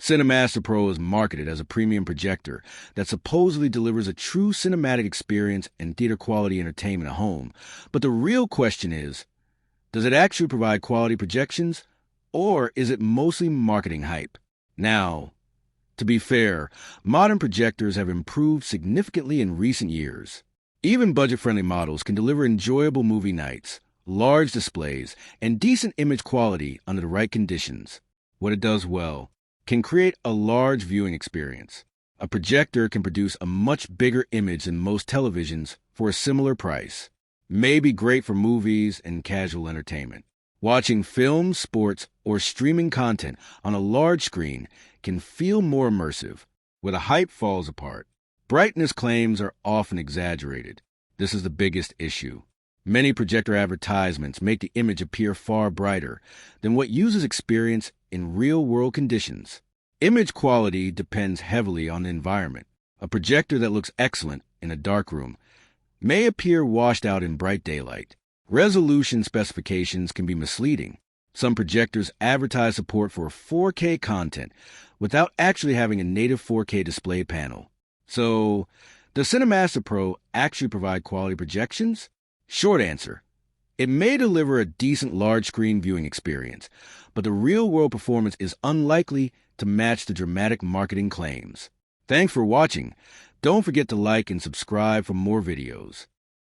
CineMaster Pro is marketed as a premium projector that supposedly delivers a true cinematic experience and theater-quality entertainment at home. But the real question is, does it actually provide quality projections, or is it mostly marketing hype? Now, to be fair, modern projectors have improved significantly in recent years. Even budget-friendly models can deliver enjoyable movie nights, large displays, and decent image quality under the right conditions. What it does well can create a large viewing experience. A projector can produce a much bigger image than most televisions for a similar price. May be great for movies and casual entertainment. Watching films, sports, or streaming content on a large screen can feel more immersive, where the hype falls apart. Brightness claims are often exaggerated. This is the biggest issue. Many projector advertisements make the image appear far brighter than what users experience in real-world conditions. Image quality depends heavily on the environment. A projector that looks excellent in a dark room may appear washed out in bright daylight. Resolution specifications can be misleading. Some projectors advertise support for 4K content without actually having a native 4K display panel. So, does CineMaster Pro actually provide quality projections? Short answer: it may deliver a decent large-screen viewing experience, but the real-world performance is unlikely to match the dramatic marketing claims. Thanks for watching. Don't forget to like and subscribe for more videos.